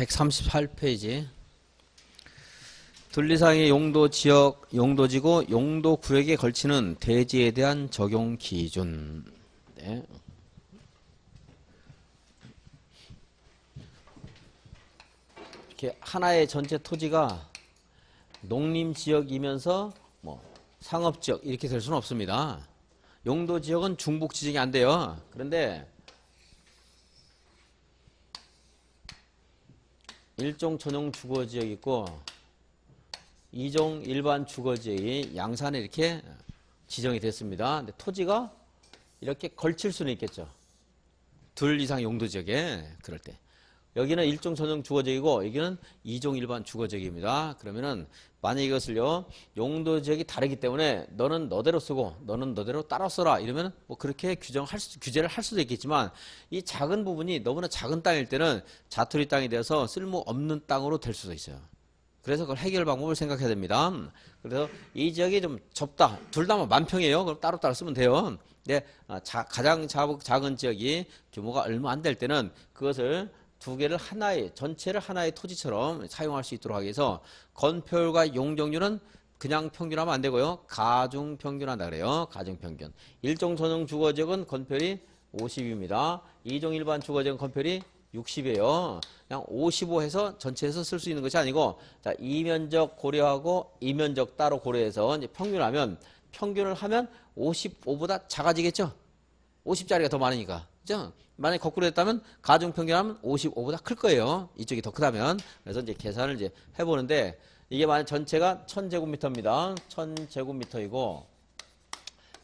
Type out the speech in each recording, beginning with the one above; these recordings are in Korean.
138페이지. 둘리상의 용도 지역, 용도지구, 용도 구역에 걸치는 대지에 대한 적용 기준. 네. 이렇게 하나의 전체 토지가 농림지역이면서 뭐 상업지역 이렇게 될 수는 없습니다. 용도지역은 중복 지정이 안 돼요. 그런데 일종 전용 주거지역이 있고 이종 일반 주거지역이 양산에 이렇게 지정이 됐습니다. 근데 토지가 이렇게 걸칠 수는 있겠죠. 둘 이상 용도지역에 그럴 때. 여기는 일종 전용 주거지역이고 여기는 이종 일반 주거지역입니다. 그러면은 만약 이것을요 용도지역이 다르기 때문에 너는 너대로 쓰고 너는 너대로 따라 써라 이러면 뭐 그렇게 규제를 할 수도 있겠지만 이 작은 부분이 너무나 작은 땅일 때는 자투리 땅이 되어서 쓸모없는 땅으로 될 수도 있어요. 그래서 그걸 해결 방법을 생각해야 됩니다. 그래서 이 지역이 좀 좁다. 둘 다 만평이에요. 그럼 따로따로 쓰면 돼요. 근데 가장 작은 지역이 규모가 얼마 안 될 때는 그것을 두 개를 전체를 하나의 토지처럼 사용할 수 있도록 하기 위해서 건폐율과 용적률은 그냥 평균하면 안 되고요. 가중평균한다 그래요. 가중평균. 일종 전용 주거지역은 건폐율이 50입니다. 이종 일반 주거지역은 건폐율이 60이에요. 그냥 55 해서 전체에서 쓸 수 있는 것이 아니고 자, 이 면적 고려하고 이 면적 따로 고려해서 이제 평균을 하면 55보다 작아지겠죠. 50짜리가 더 많으니까. 그죠? 만약에 거꾸로 했다면 가중평균하면 55보다 클 거예요. 이쪽이 더 크다면. 그래서 이제 계산을 이제 해보는데 이게 만약 전체가 1000제곱미터입니다. 1000제곱미터이고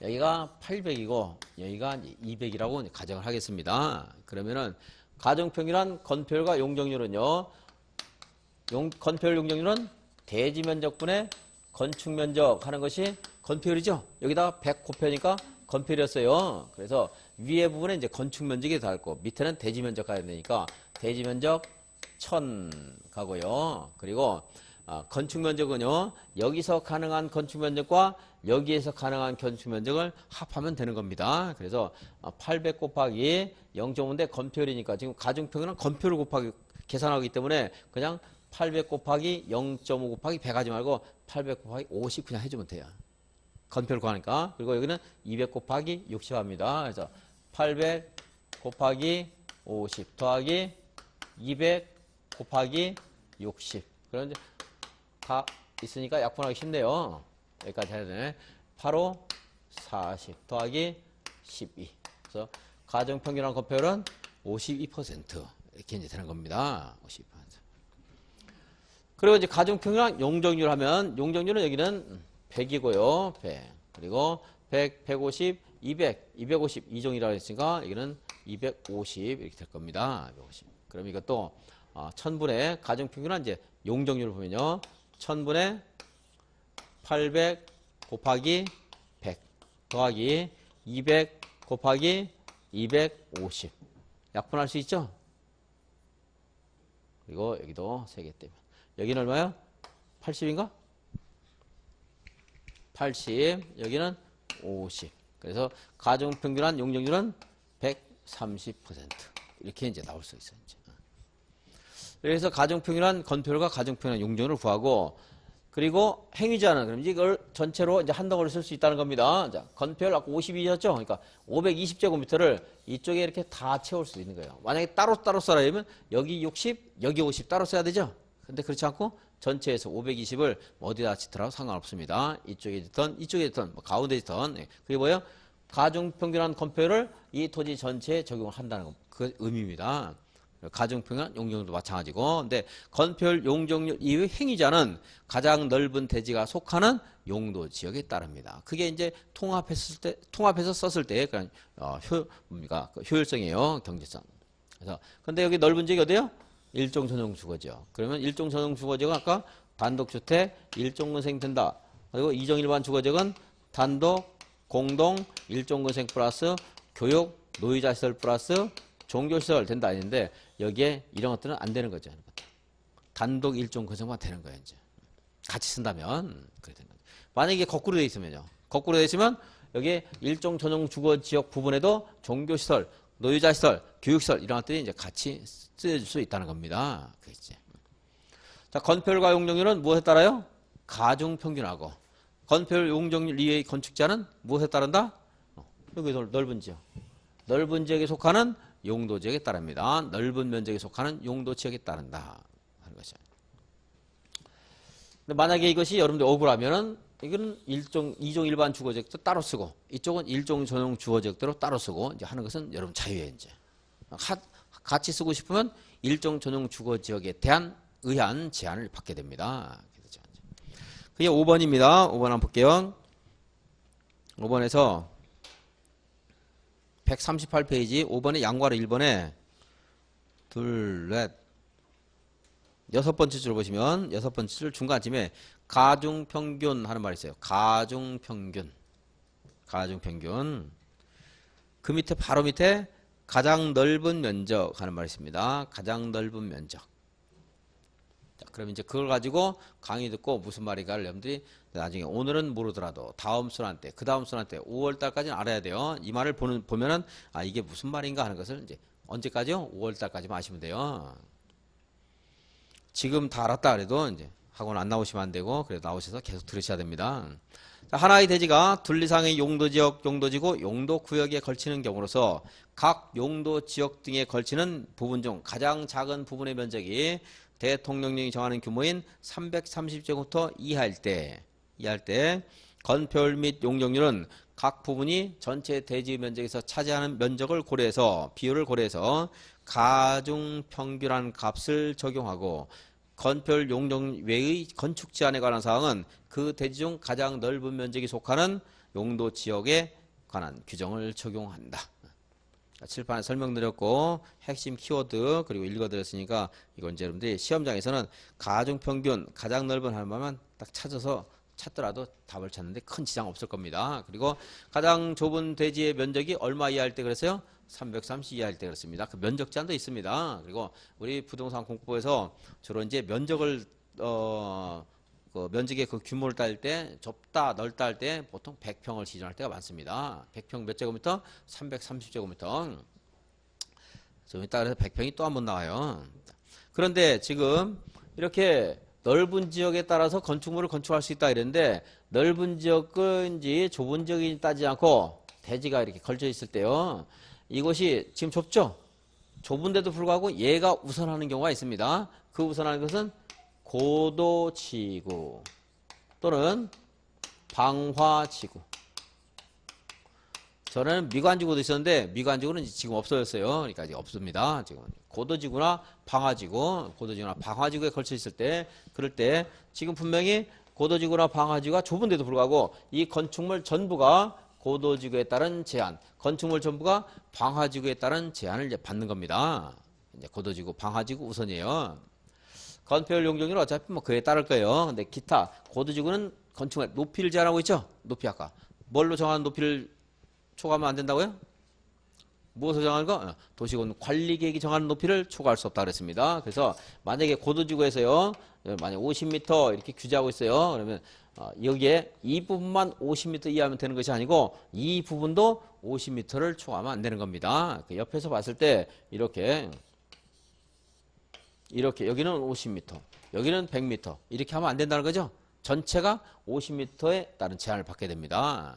여기가 800이고 여기가 200이라고 가정을 하겠습니다. 그러면은 가중평균한 건폐율과 용적률은요. 건폐율 용적률은 대지면적분의 건축면적 하는 것이 건폐율이죠. 여기다가 100 곱하니까 건폐율이었어요. 그래서 위에 부분에 이제 건축면적이 닿고 밑에는 대지면적 가야 되니까 대지면적 1000 가고요. 그리고 건축면적은요. 여기서 가능한 건축면적과 여기에서 가능한 건축면적을 합하면 되는 겁니다. 그래서 800 곱하기 0.5인데 건폐율이니까 지금 가중평균은 건폐율 곱하기 계산하기 때문에 그냥 800 곱하기 0.5 곱하기 100 하지 말고 800 곱하기 50 그냥 해주면 돼요. 건폐율 구하니까. 그리고 여기는 200 곱하기 60 합니다. 그래서 800 곱하기 50 더하기 200 곱하기 60. 그런데 다 있으니까 약분하기 쉽네요. 여기까지 해야 되네. 8호 40 더하기 12. 그래서 가정평균한 건폐율은 52% 이렇게 이제 되는 겁니다. 52%. 그리고 이제 가정평균한 용적률 하면 용적률은 여기는 100이고요. 100. 그리고 100, 150, 200, 250 이종이라고 했으니까 여기는 250 이렇게 될 겁니다. 250. 그럼 이것도 1000분의 가정평균한 이제 용적률을 보면요. 1000분의 800 곱하기 100 더하기 200 곱하기 250 약분할 수 있죠? 그리고 여기도 3개 때문에 여기는 얼마야? 80인가? 80 여기는 50 그래서 가중평균한 용적률은 130% 이렇게 이제 나올 수 있어요. 이제. 그래서 가중평균한 건폐율과 가중평균한 용적률을 구하고 그리고 행위자는 그럼 이걸 전체로 이제 한 덩어리를 쓸 수 있다는 겁니다. 자, 건폐율 아까 52였죠? 그러니까 520제곱미터를 이쪽에 이렇게 다 채울 수 있는 거예요. 만약에 따로 써라 이러면 여기 60, 여기 50 따로 써야 되죠? 근데 그렇지 않고 전체에서 520을 어디다 짓더라도 상관없습니다. 이쪽에 짓던 뭐 가운데 짓던 그게 뭐예요? 가중평균한 건폐율을 이 토지 전체에 적용을 한다는 거. 그 의미입니다. 가중평균한 용적률도 마찬가지고 근데 건폐율 용적률 이외의 행위자는 가장 넓은 대지가 속하는 용도 지역에 따릅니다. 그게 이제 통합해서 썼을 때 그냥 효율성이에요. 경제성. 그래서 근데 여기 넓은 지역이 어디예요? 일종 전용 주거지역. 그러면 일종 전용 주거지역은 아까 단독주택 일종건생 된다. 그리고 이종 일반 주거지역은 단독, 공동, 일종건생 플러스 교육, 노이자시설 플러스 종교시설 된다 했는데 여기에 이런 것들은 안 되는 거죠. 단독 일종 건설만 되는 거예요. 이제 같이 쓴다면 그래 되는 거죠. 만약에 거꾸로 돼 있으면요. 거꾸로 돼 있으면 여기 일종 전용 주거 지역 부분에도 종교시설 노유자 시설, 교육시설 이런 것들이 이제 같이 쓰여질 수 있다는 겁니다. 그렇지. 자, 건폐율과 용적률은 무엇에 따라요? 가중평균하고. 건폐율, 용적률 이외의 건축자는 무엇에 따른다? 여기 넓은 지역. 넓은 지역에 속하는 용도 지역에 따릅니다. 넓은 면적에 속하는 용도 지역에 따른다 하는 것이죠. 근데 만약에 이것이 여러분들 억울하면은 이거는 2종 일반 주거지역도 따로 쓰고 이쪽은 1종 전용 주거지역대로 따로 쓰고 이제 하는 것은 여러분 자유예요. 이제 같이 쓰고 싶으면 1종 전용 주거지역에 대한 의한 제한을 받게 됩니다. 그게 5번입니다. 5번 한번 볼게요. 5번에서 138페이지 5번에 양괄호 1번에 둘, 넷, 여섯 번째 줄 보시면 여섯 번째 줄 중간쯤에 가중평균 하는 말이 있어요. 가중평균. 가중평균. 그 밑에 바로 밑에 가장 넓은 면적 하는 말이 있습니다. 가장 넓은 면적. 자, 그럼 이제 그걸 가지고 강의 듣고 무슨 말인가 여러분들이 나중에 오늘은 모르더라도 다음 순환 때, 그 다음 순환 때 5월 달까지는 알아야 돼요. 이 말을 보면은 아 이게 무슨 말인가 하는 것을 이제 언제까지요? 5월 달까지만 아시면 돼요. 지금 다 알았다 그래도 이제 학원 안 나오시면 안 되고 그래도 나오셔서 계속 들으셔야 됩니다. 자, 하나의 대지가 둘 이상의 용도지역, 용도지구, 용도구역에 걸치는 경우로서 각 용도지역 등에 걸치는 부분 중 가장 작은 부분의 면적이 대통령령이 정하는 규모인 330제곱미터 이하일 때 건폐율 및 용적률은 각 부분이 전체 대지 면적에서 차지하는 면적을 고려해서 비율을 고려해서 가중평균한 값을 적용하고 건폐율 용적 외의 건축 제한에 관한 사항은 그 대지 중 가장 넓은 면적이 속하는 용도 지역에 관한 규정을 적용한다. 칠판에 설명드렸고 핵심 키워드 그리고 읽어드렸으니까 이건 이제 여러분들이 시험장에서는 가중평균 가장 넓은 할만만 딱 찾더라도 답을 찾는데 큰 지장 없을 겁니다. 그리고 가장 좁은 대지의 면적이 얼마 이하일 때 그랬어요? 330 이하일 때 그렇습니다. 그 면적 제한도 있습니다. 그리고 우리 부동산 공부에서 주로 이제 면적을 그 면적의 그 규모를 따질 때 좁다 넓다 할 때 보통 100평을 지정할 때가 많습니다. 100평 몇 제곱미터? 330제곱미터. 좀 이따 그래서 100평이 또 한 번 나와요. 그런데 지금 이렇게 넓은 지역에 따라서 건축물을 건축할 수 있다 이랬는데 넓은 지역인지 좁은 지역인지 따지지 않고 대지가 이렇게 걸쳐 있을 때요. 이것이 지금 좁죠? 좁은데도 불구하고 얘가 우선하는 경우가 있습니다. 그 우선하는 것은 고도지구 또는 방화지구. 전에는 미관지구도 있었는데 미관지구는 지금 없어졌어요. 그러니까 이제 없습니다. 지금 고도지구나 방화지구에 걸쳐 있을 때 그럴 때 지금 분명히 고도지구나 방화지구가 좁은데도 불구하고 이 건축물 전부가 고도지구에 따른 제한, 건축물 전부가 방화지구에 따른 제한을 이제 받는 겁니다. 이제 고도지구, 방화지구 우선이에요. 건폐율 용적률은 어차피 뭐 그에 따를 거예요. 근데 기타 고도지구는 건축물 높이를 제한하고 있죠. 높이 아까 뭘로 정한 높이를 초과하면 안 된다고요? 무엇을 정하는 거? 도시군 관리계획이 정하는 높이를 초과할 수 없다 그랬습니다. 그래서 만약에 고도지구에서요, 만약 50m 이렇게 규제하고 있어요. 그러면 여기에 이 부분만 50m 이하면 되는 것이 아니고 이 부분도 50m를 초과하면 안 되는 겁니다. 옆에서 봤을 때 이렇게 여기는 50m, 여기는 100m 이렇게 하면 안 된다는 거죠. 전체가 50m에 따른 제한을 받게 됩니다.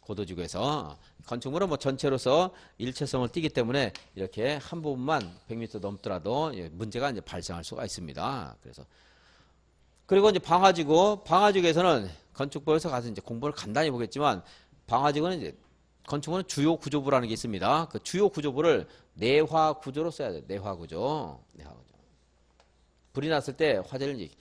고도지구에서 건축물은 뭐 전체로서 일체성을 띠기 때문에 이렇게 한 부분만 100m 넘더라도 문제가 이제 발생할 수가 있습니다. 그리고 이제 방화지구에서는 건축법에서 가서 이제 공부를 간단히 보겠지만 방화지구는 이제 건축물은 주요 구조부라는 게 있습니다. 그 주요 구조부를 내화 구조로 써야 돼요. 내화 구조. 불이 났을 때 화재를 이제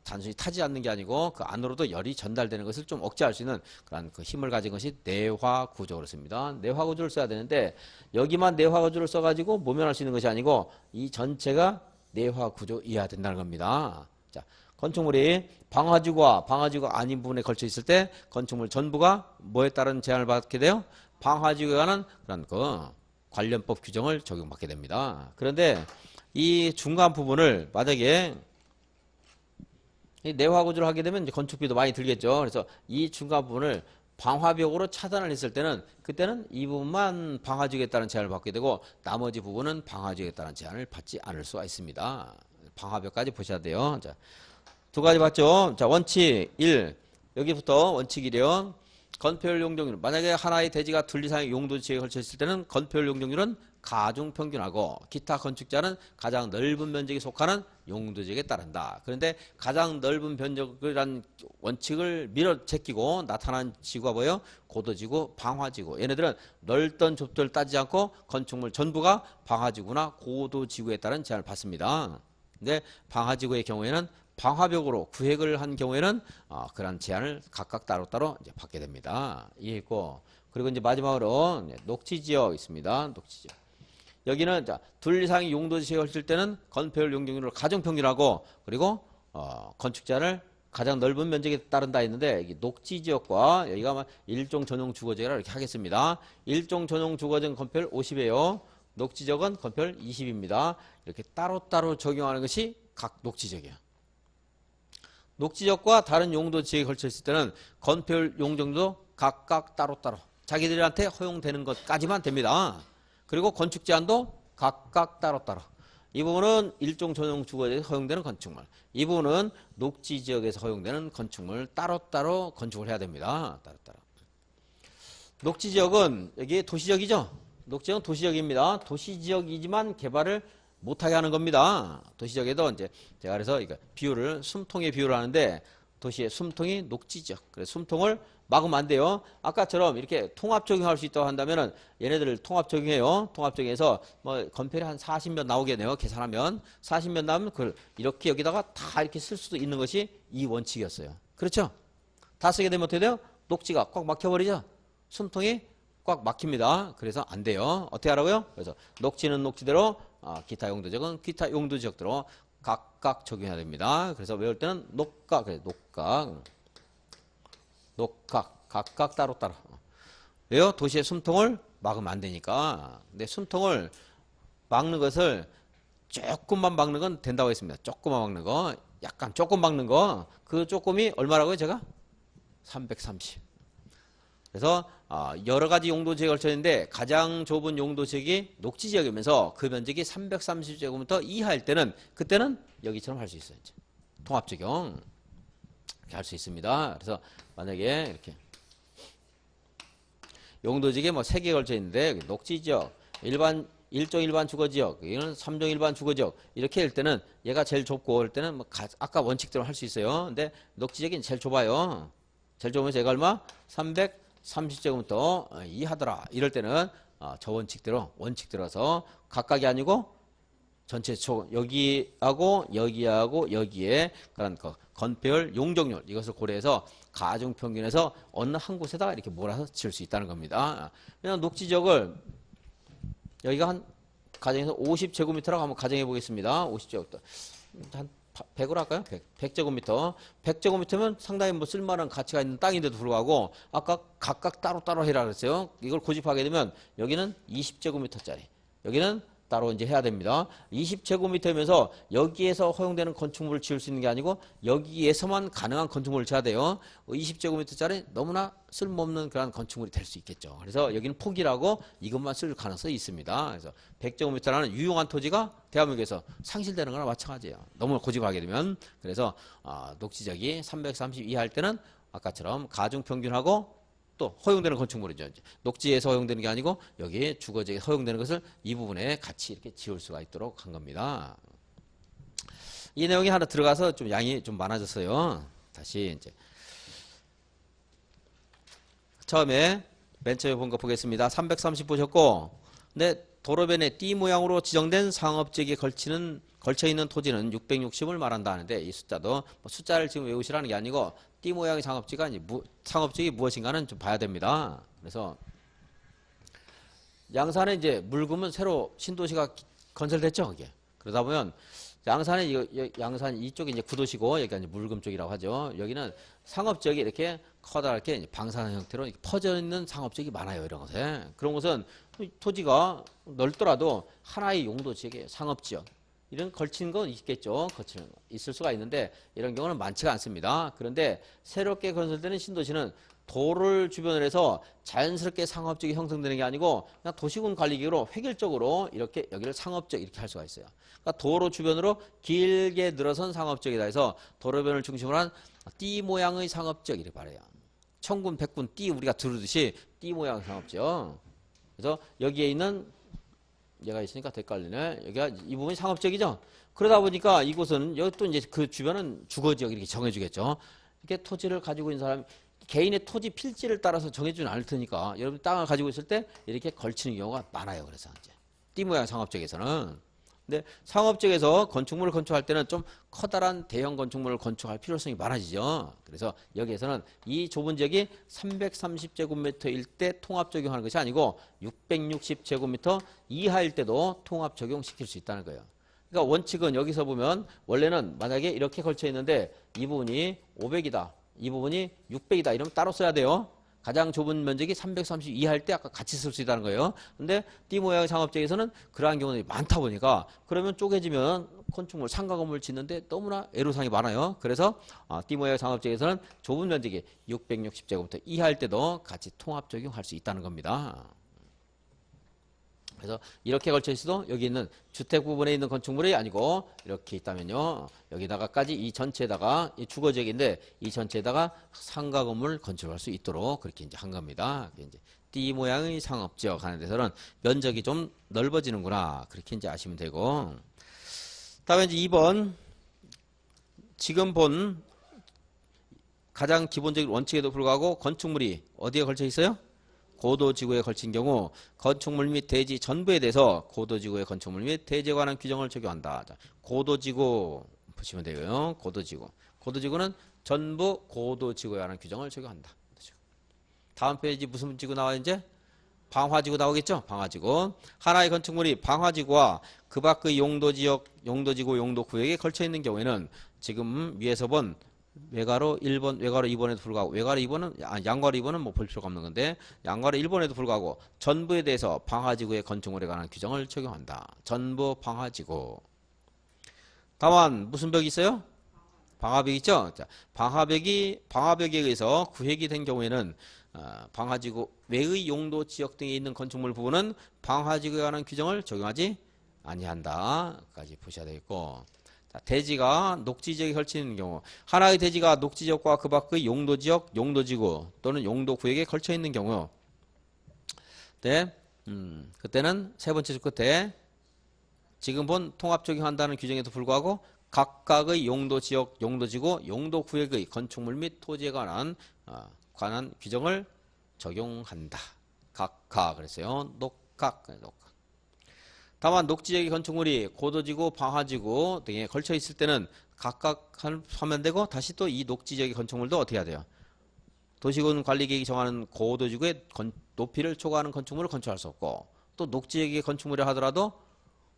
단순히 타지 않는 게 아니고 그 안으로도 열이 전달되는 것을 좀 억제할 수 있는 그런 그 힘을 가진 것이 내화 구조로 씁니다. 내화 구조를 써야 되는데 여기만 내화 구조를 써가지고 모면할 수 있는 것이 아니고 이 전체가 내화 구조 이해야 된다는 겁니다. 자, 건축물이 방화지구가 아닌 부분에 걸쳐 있을 때 건축물 전부가 뭐에 따른 제한을 받게 돼요? 방화지구에 관한 그런 그 관련법 규정을 적용받게 됩니다. 그런데 이 중간 부분을 만약에 이 내화 구조를 하게 되면 이제 건축비도 많이 들겠죠. 그래서 이 중간 부분을 방화벽으로 차단을 했을 때는 그때는 이 부분만 방화지구에 제한을 받게 되고 나머지 부분은 방화지구에 따른 제한을 받지 않을 수가 있습니다. 방화벽까지 보셔야 돼요. 자, 두 가지 봤죠? 자, 원칙 1. 여기부터 원칙 1이요. 건폐율 용적률. 만약에 하나의 대지가 둘 이상의 용도지역에 걸쳐 있을 때는 건폐율 용적률은 가중평균하고 기타 건축자는 가장 넓은 면적에 속하는 용도지역에 따른다. 그런데 가장 넓은 면적이란 원칙을 밀어 제끼고 나타난 지구가 뭐예요? 고도지구, 방화지구. 얘네들은 넓던 좁도를 따지지 않고 건축물 전부가 방화지구나 고도지구에 따른 제한을 받습니다. 근데 방화지구의 경우에는 방화벽으로 구획을 한 경우에는 그런 제한을 각각 따로따로 이제 받게 됩니다. 이해했고, 그리고 이제 마지막으로 녹지지역 있습니다. 녹지지역. 여기는 둘 이상의 용도지역에 걸칠 때는 건폐율 용적률을 가중평균하고 그리고 건축제한을 가장 넓은 면적에 따른다 했는데 여기 녹지지역과 여기가 일종 전용 주거지역이라 이렇게 하겠습니다. 일종 전용 주거지역 건폐율 50이에요. 녹지지역은 건폐율 20입니다. 이렇게 따로따로 적용하는 것이 각 녹지지역이에요. 녹지지역과 다른 용도지역에 걸쳐 있을 때는 건폐율 용적률도 각각 따로따로 자기들한테 허용되는 것까지만 됩니다. 그리고 건축 제한도 각각 따로따로. 이 부분은 일종 전용 주거지역에서 허용되는 건축물, 이 부분은 녹지지역에서 허용되는 건축물 따로따로 건축을 해야 됩니다. 따로따로. 녹지지역은 여기 도시지역이죠. 녹지지역은 도시지역입니다. 도시지역이지만 개발을 못하게 하는 겁니다. 도시지역에도 이제 제가 그래서 비율을 숨통의 비율을 하는데 도시의 숨통이 녹지지역. 그래서 숨통을 막으면 안 돼요. 아까처럼 이렇게 통합 적용할 수 있다고 한다면은 얘네들을 통합 적용해요. 통합 적용해서 뭐 건폐율이 한 40몇 나오겠네요. 계산하면 40몇 나오면 그걸 이렇게 여기다가 다 이렇게 쓸 수도 있는 것이 이 원칙이었어요. 그렇죠? 다 쓰게 되면 어떻게 돼요? 녹지가 꽉 막혀버리죠. 숨통이 꽉 막힙니다. 그래서 안 돼요. 어떻게 하라고요? 그래서 녹지는 녹지대로, 기타 용도지역은 기타 용도지역대로 각각 적용해야 됩니다. 그래서 외울 때는 녹각, 그래, 녹각, 녹각, 각각 따로따로. 왜요? 도시의 숨통을 막으면 안 되니까. 근데 숨통을 막는 것을 조금만 막는 건 된다고 했습니다. 조금만 막는 거, 약간 조금 막는 거, 그 조금이 얼마라고요, 제가? 330. 그래서 여러 가지 용도지역에 걸쳐 있는데 가장 좁은 용도지역이 녹지지역이면서 그 면적이 330제곱미터 이하일 때는 그때는 여기처럼 할 수 있어요. 이제. 통합 적용 이렇게 할 수 있습니다. 그래서 만약에 이렇게 용도지역에 뭐 3개 걸쳐 있는데 녹지지역, 일종 일반 주거지역, 이거는 3종 일반 주거지역 이렇게 할 때는 얘가 제일 좁고 할 때는 뭐 아까 원칙대로 할 수 있어요. 근데 녹지지역이 제일 좁아요. 제일 좁으면 제가 얼마? 330제곱미터 이하더라. 이럴 때는 저 원칙대로서 각각이 아니고 전체 여기하고 여기하고 여기에 그런 건폐율 용적률 이것을 고려해서 가중평균해서 어느 한 곳에다가 이렇게 몰아서 지을 수 있다는 겁니다. 그냥 녹지지역을 여기가 한 가정에서 50제곱미터라고 한번 가정해 보겠습니다. 50제곱미터. 한 100으로 할까요? 100제곱미터. 100제곱미터면 상당히 뭐 쓸만한 가치가 있는 땅인데도 불구하고 아까 각각 따로따로 해라 그랬어요. 이걸 고집하게 되면 여기는 20제곱미터짜리. 여기는 따로 이제 해야 됩니다. 20제곱미터면서 여기에서 허용되는 건축물을 지을 수 있는 게 아니고 여기에서만 가능한 건축물을 지어야 돼요. 20제곱미터짜리 너무나 쓸모없는 그런 건축물이 될 수 있겠죠. 그래서 여기는 포기라고 이것만 쓸 가능성이 있습니다. 그래서 100제곱미터라는 유용한 토지가 대한민국에서 상실되는 거나 마찬가지예요. 너무 고집하게 되면. 그래서 녹지지역이 330 이하 할 때는 아까처럼 가중평균하고 또 허용되는 건축물이죠. 녹지에서 허용되는 게 아니고 여기 주거지에 허용되는 것을 이 부분에 같이 이렇게 지을 수가 있도록 한 겁니다. 이 내용이 하나 들어가서 좀 양이 좀 많아졌어요. 다시 이제 처음에 맨 처음에 본 거 보겠습니다. 330 보셨고, 근데 도로변에 띠 모양으로 지정된 상업지역에 걸쳐 있는 토지는 660을 말한다 하는데 이 숫자도 뭐 숫자를 지금 외우시라는 게 아니고 띠 모양의 상업지역이 무엇인가는 좀 봐야 됩니다. 그래서 양산에 이제 물금은 새로 신도시가 건설됐죠, 그게. 그러다 보면 양산 이쪽이 이제 구도시고 여기가 이제 물금 쪽이라고 하죠. 여기는 상업지역이 이렇게 커다랗게 방사선 형태로 퍼져 있는 상업지역이 많아요, 이런 곳에. 그런 곳은 토지가 넓더라도 하나의 용도지역에 상업지역 이런 걸치는 건 있겠죠. 걸치는 거 있을 수가 있는데 이런 경우는 많지가 않습니다. 그런데 새롭게 건설되는 신도시는 도를 주변으로 해서 자연스럽게 상업적이 형성되는 게 아니고 그냥 도시군 관리기구로 획일적으로 이렇게 여기를 상업적 이렇게 할 수가 있어요. 그러니까 도로 주변으로 길게 늘어선 상업적이다 해서 도로변을 중심으로 한 띠 모양의 상업적 이렇게 말해요. 천군 백군 띠 우리가 들으듯이 띠 모양 상업적. 그래서 여기에 있는 얘가 있으니까 헷갈리네. 여기가 이 부분이 상업적이죠. 그러다 보니까 이곳은 여기 또 이제 그 주변은 주거지역 이렇게 정해주겠죠. 이렇게 토지를 가지고 있는 사람 개인의 토지 필지를 따라서 정해주는 않을 테니까 여러분 땅을 가지고 있을 때 이렇게 걸치는 경우가 많아요. 그래서 이제 띠 모양 상업적에서는. 근데 상업적에서 건축물을 건축할 때는 좀 커다란 대형 건축물을 건축할 필요성이 많아지죠. 그래서 여기에서는 이 좁은 지역이 330제곱미터일 때 통합 적용하는 것이 아니고 660제곱미터 이하일 때도 통합 적용시킬 수 있다는 거예요. 그러니까 원칙은 여기서 보면 원래는 만약에 이렇게 걸쳐 있는데 이 부분이 500이다. 이 부분이 600이다. 이러면 따로 써야 돼요. 가장 좁은 면적이 330 이하일 때 아까 같이 쓸 수 있다는 거예요. 근데 띠 모양 상업적에서는 그러한 경우들이 많다 보니까 그러면 쪼개지면 건축물 상가 건물 짓는데 너무나 애로사항이 많아요. 그래서 띠 모양 상업적에서는 좁은 면적이 660제곱미터 이하일 때도 같이 통합 적용할 수 있다는 겁니다. 그래서 이렇게 걸쳐 있어도 여기 있는 주택 부분에 있는 건축물이 아니고 이렇게 있다면요. 여기다가까지 이 전체에다가 이 주거지역인데 이 전체에다가 상가 건물 건축할 수 있도록 그렇게 이제 한 겁니다. 이제 띠 모양의 상업지역 하는 데서는 면적이 좀 넓어지는구나. 그렇게 이제 아시면 되고. 다음에 이제 2번 지금 본 가장 기본적인 원칙에도 불구하고 건축물이 어디에 걸쳐 있어요? 고도지구에 걸친 경우 건축물 및 대지 전부에 대해서 고도지구의 건축물 및 대지에 관한 규정을 적용한다. 자, 고도지구 보시면 되고요. 고도지구는 전부 고도지구에 관한 규정을 적용한다. 다음 페이지 무슨 지구 나와요 이제? 방화지구 나오겠죠? 방화지구. 하나의 건축물이 방화지구와 그 밖의 용도지역, 용도지구, 용도구역에 걸쳐 있는 경우에는 지금 위에서 본 외가로 1번, 외가로 2번에도 불구하고 외가로 2번은 양가로 2번은 뭐 볼 필요가 없는 건데 양가로 1번에도 불구하고 전부에 대해서 방화지구의 건축물에 관한 규정을 적용한다. 전부 방화지구. 다만 무슨 벽이 있어요? 방화벽이 있죠? 자, 방화벽에 의해서 구획이 된 경우에는 방화지구 외의 용도 지역 등에 있는 건축물 부분은 방화지구에 관한 규정을 적용하지 아니한다까지 보셔야 되겠고. 자, 대지가 녹지지역에 걸치는 경우 하나의 대지가 녹지지역과 그 밖의 용도지역, 용도지구 또는 용도구역에 걸쳐 있는 경우 네, 그때는 세 번째 줄 끝에 지금 본 통합 적용한다는 규정에도 불구하고 각각의 용도지역, 용도지구, 용도구역의 건축물 및 토지에 관한 규정을 적용한다. 각각 그랬어요. 녹각. 다만 녹지지역의 건축물이 고도지구, 방화지구 등에 걸쳐 있을 때는 각각 하면 되고 다시 또 이 녹지지역의 건축물도 어떻게 해야 돼요? 도시군 관리계획이 정하는 고도지구의 높이를 초과하는 건축물을 건축할 수 없고 또 녹지지역의 건축물이라 하더라도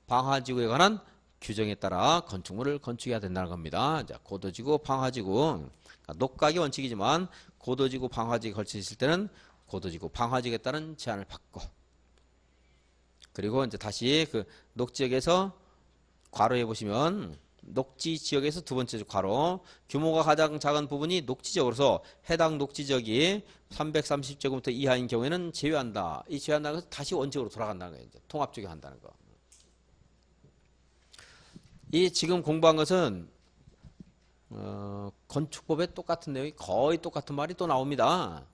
방화지구에 관한 규정에 따라 건축물을 건축해야 된다는 겁니다. 자, 고도지구, 방화지구. 그러니까 녹각이 원칙이지만 고도지구, 방화지구에 걸쳐 있을 때는 고도지구, 방화지구에 따른 제한을 받고 그리고 이제 다시 그 녹지역에서 괄호해 보시면 녹지지역에서 두 번째 괄호 규모가 가장 작은 부분이 녹지지역으로서 해당 녹지지역이 330제곱미터 이하인 경우에는 제외한다. 이 제외한다는 것은 다시 원칙으로 돌아간다는 거예요. 이제 통합 적용한다는 거. 이 지금 공부한 것은 건축법에 똑같은 내용이 거의 똑같은 말이 또 나옵니다.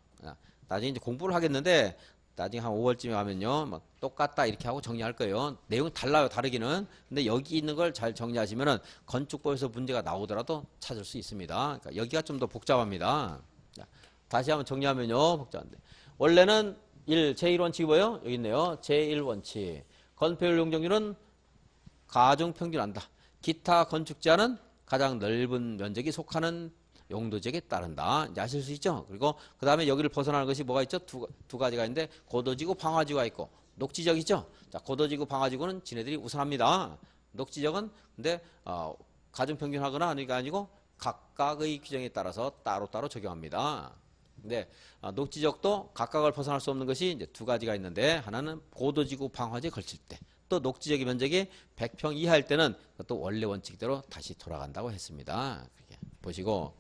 나중에 이제 공부를 하겠는데 나중에 한 5월쯤에 하면요 막 똑같다 이렇게 하고 정리할 거예요. 내용이 달라요. 다르기는. 근데 여기 있는 걸 잘 정리하시면은 건축법에서 문제가 나오더라도 찾을 수 있습니다. 그러니까 여기가 좀 더 복잡합니다. 자, 다시 한번 정리하면요 복잡한데 원래는 제1원칙이 뭐예요? 여기 있네요. 제1원칙 건폐율 용적률은 가중평균한다. 기타 건축 제한은 가장 넓은 면적이 속하는 용도지역에 따른다. 이제 아실 수 있죠? 그리고 그 다음에 여기를 벗어나는 것이 뭐가 있죠? 두 가지가 있는데 고도지구, 방화지구가 있고 녹지지역 있죠? 자, 고도지구, 방화지구는 지네들이 우선합니다. 녹지지역은 근데 가중평균하거나 하는 게 아니고 각각의 규정에 따라서 따로따로 적용합니다. 근데 녹지지역도 각각을 벗어날 수 없는 것이 이제 두 가지가 있는데 하나는 고도지구, 방화지에 걸칠 때 또 녹지지역의 면적이 100평 이하일 때는 또 원래 원칙대로 다시 돌아간다고 했습니다. 보시고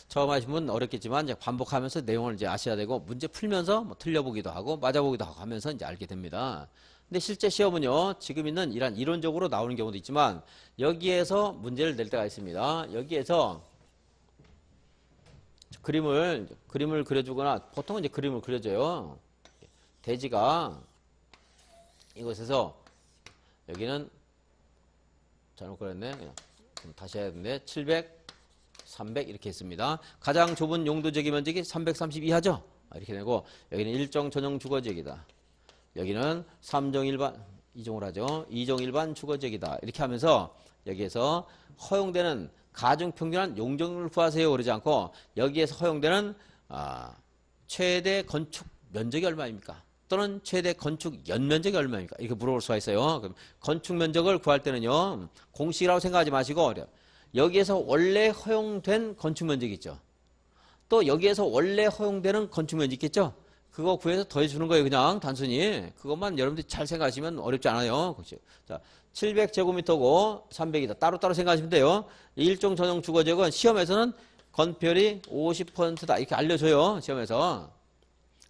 처음 하신 분 어렵겠지만 이제 반복하면서 내용을 이제 아셔야 되고 문제 풀면서 뭐 틀려보기도 하고 맞아보기도 하고 하면서 이제 알게 됩니다. 근데 실제 시험은요, 지금 있는 이런 이론적으로 나오는 경우도 있지만 여기에서 문제를 낼 때가 있습니다. 여기에서 그림을 그려주거나 보통은 이제 그림을 그려줘요. 대지가 이곳에서 여기는 잘못 그렸네. 좀 다시 해야 되는데 700, 300 이렇게 했습니다. 가장 좁은 용도지역의 면적이 332 하죠. 이렇게 되고 여기는 1종 전용 주거지역이다. 여기는 3종 일반 이종을 하죠. 2종 일반 주거지역이다. 이렇게 하면서 여기에서 허용되는 가중평균한 용적률을 구하세요 그러지 않고 여기에서 허용되는 최대 건축 면적이 얼마입니까? 또는 최대 건축 연면적이 얼마입니까? 이렇게 물어볼 수가 있어요. 그럼 건축 면적을 구할 때는요, 공식이라고 생각하지 마시고 여기에서 원래 허용된 건축 면적이 있죠. 또 여기에서 원래 허용되는 건축 면적이 있겠죠. 그거 구해서 더해주는 거예요. 그냥 단순히 그것만 여러분들이 잘 생각하시면 어렵지 않아요. 그렇죠? 자, 700제곱미터고 300이다. 따로따로 생각하시면 돼요. 일종 전용 주거지역은 시험에서는 건폐율이 50%다. 이렇게 알려줘요. 시험에서.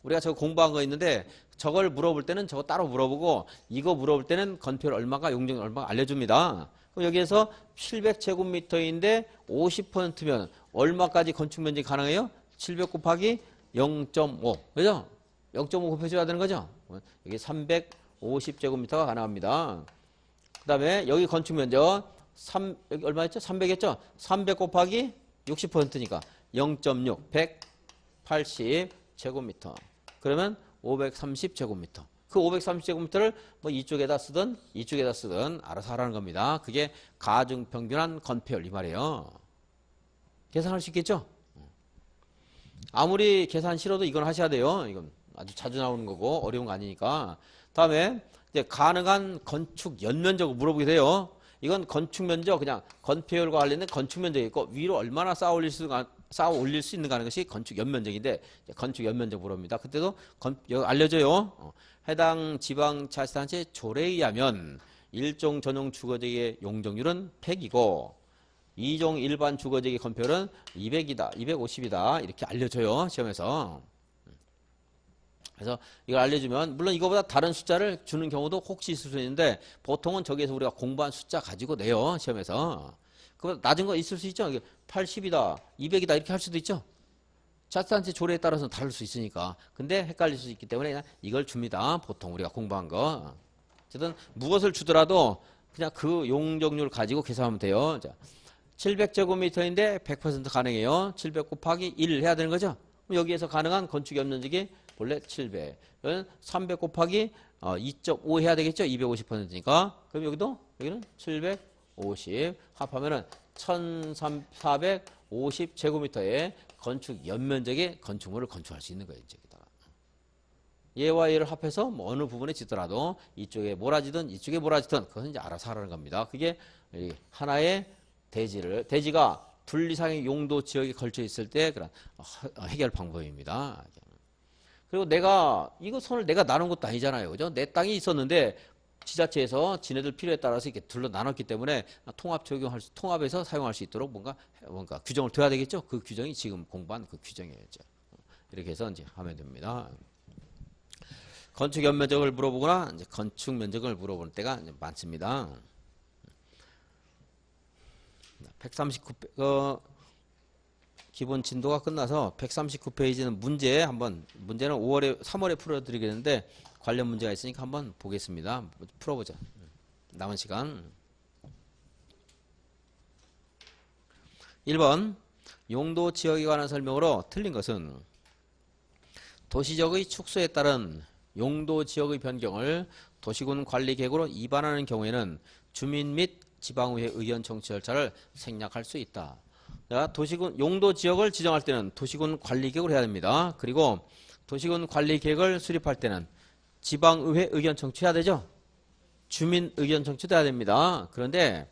우리가 저거 공부한 거 있는데 저걸 물어볼 때는 저거 따로 물어보고 이거 물어볼 때는 건폐율 얼마가 용적률 얼마가 알려줍니다. 그럼 여기에서 700제곱미터인데 50%면 얼마까지 건축 면적이 가능해요? 700 곱하기 0.5. 그죠? 0.5 곱해줘야 되는 거죠? 여기 350제곱미터가 가능합니다. 그 다음에 여기 건축 면적 여기 얼마였죠? 300이었죠? 300 곱하기 60%니까 0.6, 180제곱미터. 그러면 530제곱미터. 그 530제곱미터를 뭐 이쪽에다 쓰든 이쪽에다 쓰든 알아서 하라는 겁니다. 그게 가중평균한 건폐율 이 말이에요. 계산할 수 있겠죠? 아무리 계산 싫어도 이건 하셔야 돼요. 이건 아주 자주 나오는 거고 어려운 거 아니니까. 다음에 이제 가능한 건축 연면적을 물어보게 돼요. 이건 건축 면적 그냥 건폐율과 관련된 건축 면적이 있고 위로 얼마나 쌓아 올릴 수 있는가 하는 것이 건축 연면적인데 건축 연면적 물어봅니다. 그때도 여기 알려줘요. 해당 지방자치단체 조례에 의하면 일종 전용 주거지역의 용적률은 100이고 2종 일반 주거지역의 건폐율은 200이다, 250이다 이렇게 알려줘요. 시험에서. 그래서 이걸 알려주면 물론 이거보다 다른 숫자를 주는 경우도 혹시 있을 수 있는데 보통은 저기에서 우리가 공부한 숫자 가지고 내요. 시험에서. 그보다 낮은 거 있을 수 있죠. 80이다, 200이다 이렇게 할 수도 있죠. 자치단체 조례에 따라서는 다를 수 있으니까. 근데 헷갈릴 수 있기 때문에 그냥 이걸 줍니다. 보통 우리가 공부한 거. 어쨌든 무엇을 주더라도 그냥 그 용적률 가지고 계산하면 돼요. 자, 700제곱미터인데 100% 가능해요. 700 곱하기 1 해야 되는 거죠. 그럼 여기에서 가능한 건축 연면적이 본래 700. 300 곱하기 2.5 해야 되겠죠. 250%니까. 그럼 여기는 750 합하면은 1450제곱미터의 건축 연면적의 건축물을 건축할 수 있는 거예요. 이쪽에다가. 얘와 얘를 합해서 뭐 어느 부분에 짓더라도 이쪽에 몰아지든 이쪽에 몰아지든 그것은 이제 알아서 하라는 겁니다. 그게 하나의 대지가 둘 이상의 용도 지역에 걸쳐 있을 때 그런 해결 방법입니다. 그리고 이거 손을 내가 나눈 것도 아니잖아요. 그죠? 내 땅이 있었는데 지자체에서 지네들 필요에 따라서 이렇게 둘러 나눴기 때문에 통합해서 사용할 수 있도록 뭔가 규정을 둬야 되겠죠? 그 규정이 지금 공부한 그 규정이에요. 이렇게 해서 이제 하면 됩니다. 건축 연면적을 물어보거나 이제 건축 면적을 물어보는 때가 이제 많습니다. 139페이지 기본 진도가 끝나서 139페이지는 문제는 3월에 풀어드리겠는데 관련 문제가 있으니까 한번 보겠습니다. 풀어보자. 남은 시간. 1번 용도 지역에 관한 설명으로 틀린 것은 도시적의 축소에 따른 용도 지역의 변경을 도시군 관리 계획으로 위반하는 경우에는 주민 및 지방의회 의견 청취 절차를 생략할 수 있다. 자, 도시군 용도 지역을 지정할 때는 도시군 관리 계획을 해야 됩니다. 그리고 도시군 관리 계획을 수립할 때는 지방의회 의견 청취해야 되죠. 주민 의견 청취도 해야 됩니다. 그런데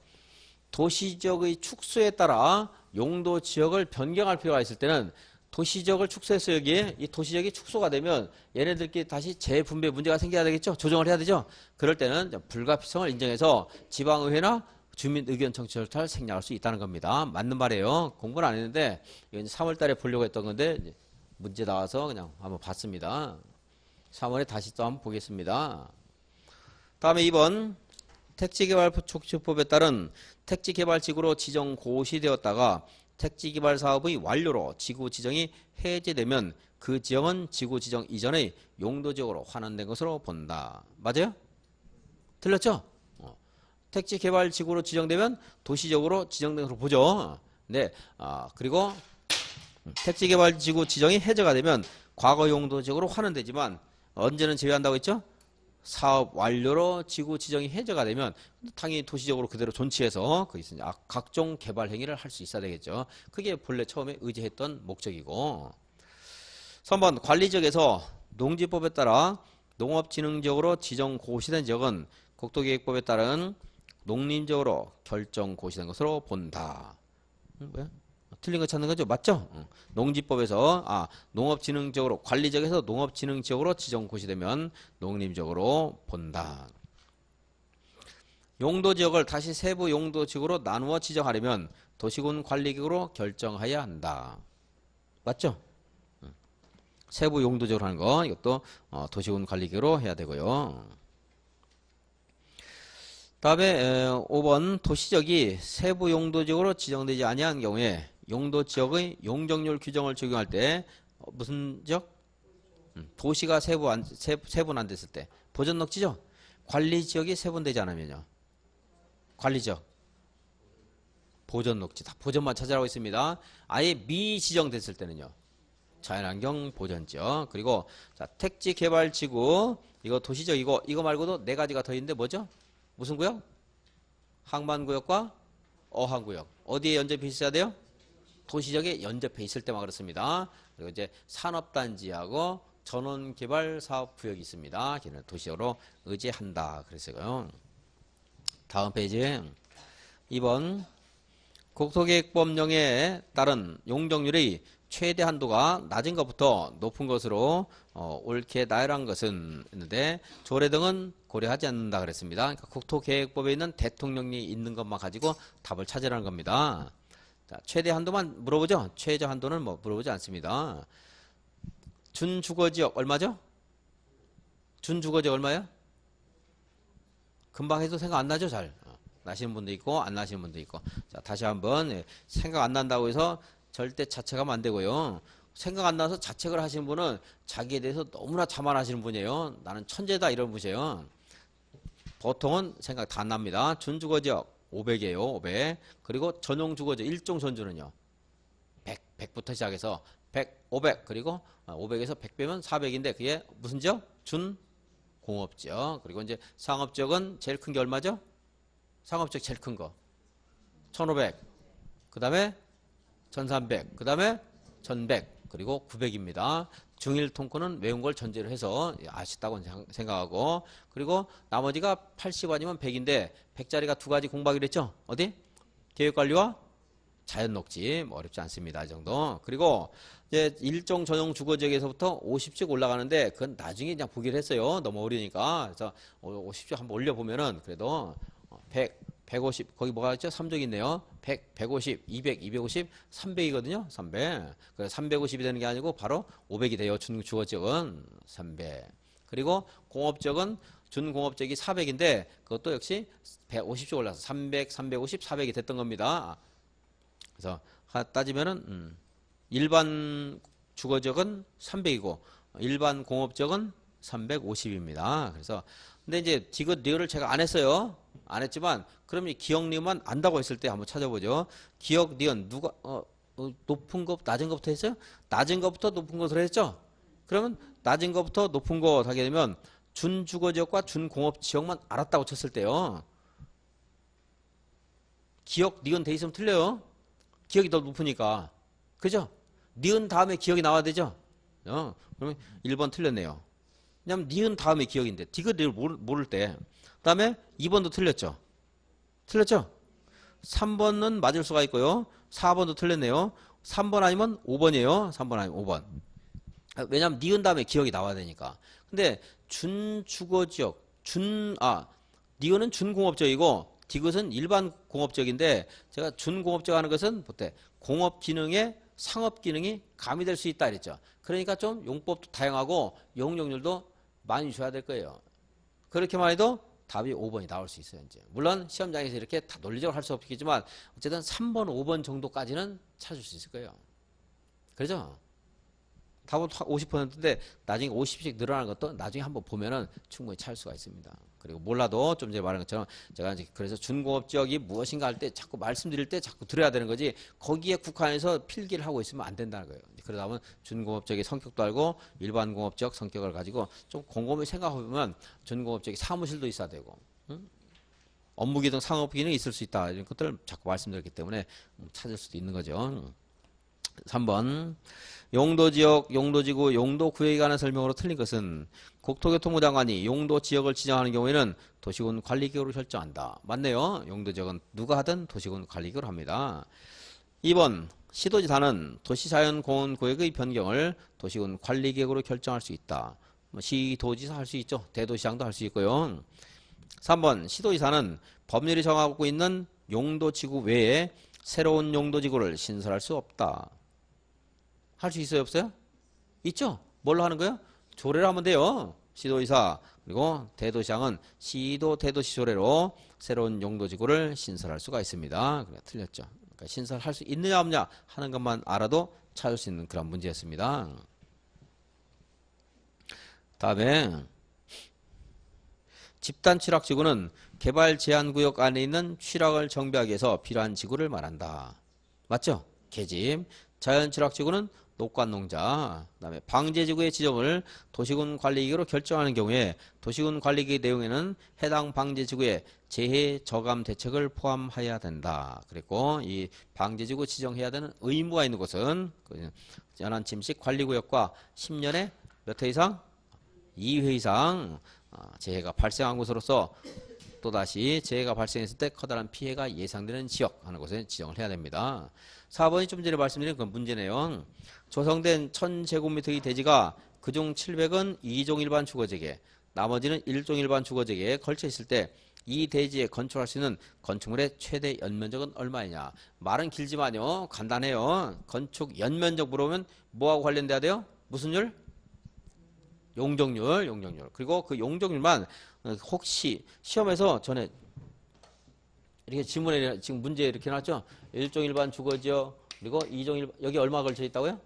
도시지역의 축소에 따라 용도 지역을 변경할 필요가 있을 때는 도시지역을 축소해서 여기에 이 도시지역이 축소가 되면 얘네들끼리 다시 재분배 문제가 생겨야 되겠죠. 조정을 해야 되죠. 그럴 때는 불가피성을 인정해서 지방의회나 주민 의견 청취 절차를 생략할 수 있다는 겁니다. 맞는 말이에요. 공부는 안 했는데 이건 3월 달에 보려고 했던 건데 문제 나와서 그냥 한번 봤습니다. 3월에 다시 또 한번 보겠습니다. 다음에 2번 택지개발 촉진법에 따른 택지개발지구로 지정 고시되었다가 택지개발 사업의 완료로 지구 지정이 해제되면 그 지역은 지구 지정 이전의 용도지역으로 환원된 것으로 본다. 맞아요? 틀렸죠? 택지개발지구로 지정되면 도시적으로 지정된 것으로 보죠. 네, 그리고 택지개발지구 지정이 해제가 되면 과거 용도지역으로 환원되지만 언제는 제외한다고 했죠? 사업 완료로 지구 지정이 해제가 되면 당연히 도시적으로 그대로 존치해서 거기서 각종 개발 행위를 할 수 있어야 되겠죠. 그게 본래 처음에 의지했던 목적이고. 3번 관리지역에서 농지법에 따라 농업진흥지역으로 지정 고시된 지역은 국토계획법에 따른 농림지역으로 결정 고시된 것으로 본다. 뭐야? 틀린 거 찾는 거죠? 맞죠? 농지법에서 농업진흥지역으로 관리지역에서 농업진흥지역으로 지정 고시되면 농림지역으로 본다. 용도지역을 다시 세부 용도지역으로 나누어 지정하려면 도시군 관리기구로 결정해야 한다. 맞죠? 세부 용도지역으로 하는 거 이것도 도시군 관리기구로 해야 되고요. 다음에 5번 도시지역이 세부 용도지역으로 지정되지 아니한 경우에 용도지역의 용적률 규정을 적용할 때 무슨 지역? 도시가 세분 안 됐을 때 보전녹지죠? 관리지역이 세분되지 않으면요. 관리지역 보전녹지 다 보전만 찾으라고 있습니다. 아예 미지정됐을 때는요. 자연환경 보전지역. 그리고 자, 택지개발지구 이거 도시지역이고 이거 말고도 네 가지가 더 있는데 뭐죠? 무슨 구역? 항만구역과 어항구역. 어디에 연접해 있어야 돼요? 도시적에 연접해 있을 때만 그렇습니다. 그리고 이제 산업단지하고 전원개발사업구역이 있습니다. 걔는 도시적으로 의지한다. 그랬어요. 다음 페이지 2번 국토계획법령에 따른 용적률의 최대 한도가 낮은 것부터 높은 것으로 옳게 나열한 것은 있는데 조례 등은 고려하지 않는다 그랬습니다. 그러니까 국토계획법에 있는 대통령이 있는 것만 가지고 답을 찾으라는 겁니다. 자, 최대 한도만 물어보죠. 최저 한도는 뭐 물어보지 않습니다. 준주거지역 얼마죠? 준주거지역 얼마예요? 금방 해도 생각 안 나죠? 잘 나시는 분도 있고 안 나시는 분도 있고. 자, 다시 한번 생각 안 난다고 해서 절대 자책하면 안 되고요. 생각 안 나서 자책을 하시는 분은 자기에 대해서 너무나 자만하시는 분이에요. 나는 천재다 이런 분이에요. 보통은 생각 다 안 납니다. 준주거지역 500이에요. 500. 그리고 전용주거지역 일종 전주는요. 100부터 시작해서 100, 500 그리고 500에서 100 빼면 400인데 그게 무슨 지역? 준공업지역. 그리고 이제 상업지역은 제일 큰 게 얼마죠? 상업지역 제일 큰 거 1500. 그 다음에 1300, 그 다음에 1100, 그리고 900입니다. 중일통권은 외운 걸 전제로 해서 아쉽다고 생각하고, 그리고 나머지가 80 아니면 100인데 100짜리가 두 가지 공부하기로 했죠? 어디? 계획관리와 자연녹지. 뭐 어렵지 않습니다. 이 정도. 그리고 이제 일종 전용 주거지역에서부터 50씩 올라가는데 그건 나중에 그냥 보기로 했어요. 너무 어려우니까. 그래서 50씩 한번 올려보면은 그래도 100, 150 거기 뭐가 있죠? 3족이 있네요. 100, 150, 200, 250, 300이거든요. 300. 그래서 350이 되는 게 아니고 바로 500이 돼요. 준주거지역은 300. 그리고 공업지역은 준공업지역이 400인데 그것도 역시 150씩 올라서 300, 350, 400이 됐던 겁니다. 그래서 따지면은 일반 주거지역은 300이고 일반 공업지역은 350입니다. 그래서 근데 이제 디귿 리을을 제가 안 했어요. 안 했지만 그럼 이 기억 리을만 안다고 했을 때 한번 찾아보죠. 기억 리은 누가 높은 것 낮은 것부터 했어요? 낮은 것부터 높은 것으로 했죠. 그러면 낮은 것부터 높은 것 하게 되면 준주거지역과 준공업지역만 알았다고 쳤을 때요. 기억 리은 돼 있으면 틀려요. 기억이 더 높으니까. 그죠? 니은 다음에 기억이 나와야 되죠? 그러면 1번 틀렸네요. 왜냐면 니은 다음에 기억인데 디귿 리을 모를 때. 그 다음에 2번도 틀렸죠? 틀렸죠? 3번은 맞을 수가 있고요. 4번도 틀렸네요. 3번 아니면 5번이에요. 3번 아니면 5번. 왜냐면 니은 다음에 기억이 나와야 되니까. 근데 준주거지역, 니은은 준공업지역이고 디귿은 일반 공업적인데 제가 준공업적 하는 것은 보태 공업 기능에 상업 기능이 가미될 수 있다 그랬죠. 그러니까 좀 용법도 다양하고 용적률도 많이 줘야 될 거예요. 그렇게만 해도 답이 5번이 나올 수 있어요. 이제 물론 시험장에서 이렇게 다 논리적으로 할 수 없겠지만 어쨌든 3번, 5번 정도까지는 찾을 수 있을 거예요. 그렇죠? 답은 50%인데 나중에 50씩 늘어나는 것도 나중에 한번 보면은 충분히 찾을 수가 있습니다. 그리고 몰라도 좀 전에 말한 것처럼 제가 이제 그래서 준공업 지역이 무엇인가 할 때 자꾸 말씀드릴 때 자꾸 들어야 되는 거지 거기에 국한해서 필기를 하고 있으면 안 된다는 거예요. 그러다 보면 준공업 지역의 성격도 알고 일반 공업 지역 성격을 가지고 좀 곰곰이 생각해보면 준공업 지역이 사무실도 있어야 되고 업무 기능, 상업 기능이 있을 수 있다. 이런 것들을 자꾸 말씀드렸기 때문에 찾을 수도 있는 거죠. 3번 용도지역, 용도지구, 용도구역에 관한 설명으로 틀린 것은 국토교통부 장관이 용도지역을 지정하는 경우에는 도시군 관리기구로 결정한다. 맞네요. 용도지역은 누가 하든 도시군 관리기구로 합니다. 2번 시도지사는 도시자연공원구역의 변경을 도시군 관리기구로 결정할 수 있다. 시도지사 할 수 있죠. 대도시장도 할 수 있고요. 3번 시도지사는 법률이 정하고 있는 용도지구 외에 새로운 용도지구를 신설할 수 없다. 할 수 있어요, 없어요? 있죠? 뭘로 하는 거예요? 조례로 하면 돼요. 시도지사 그리고 대도시장은 시도 대도시 조례로 새로운 용도지구를 신설할 수가 있습니다. 그래, 틀렸죠. 그러니까 신설할 수 있느냐 없느냐 하는 것만 알아도 찾을 수 있는 그런 문제였습니다. 다음에 집단 취락지구는 개발 제한구역 안에 있는 취락을 정비하기 위해서 필요한 지구를 말한다. 맞죠? 계집. 자연 취락지구는 녹관농자. 그다음에 방제지구의 지정을 도시군 관리기구로 결정하는 경우에 도시군 관리기구 내용에는 해당 방제지구에 재해 저감 대책을 포함해야 된다. 그리고 이 방제지구 지정해야 되는 의무가 있는 곳은 연안침식 관리구역과 10년에 몇 회 이상? 2회 이상 재해가 발생한 곳으로서 또다시 재해가 발생했을 때 커다란 피해가 예상되는 지역 하는 곳에 지정을 해야 됩니다. 4번이 좀 전에 말씀드린 그 문제네요. 조성된 1000제곱미터의 대지가 그중 700은 2종 일반 주거지역에 나머지는 1종 일반 주거지역에 걸쳐 있을 때 이 대지에 건축할 수 있는 건축물의 최대 연면적은 얼마이냐. 말은 길지만요. 간단해요. 건축 연면적 물어보면 뭐하고 관련돼야 돼요? 무슨 율? 용적률, 용적률. 그리고 그 용적률만 혹시 시험에서 전에 이렇게 지문에 지금 문제 이렇게 나왔죠? 1종 일반 주거지역 그리고 2종 일반 여기 얼마 걸쳐 있다고요?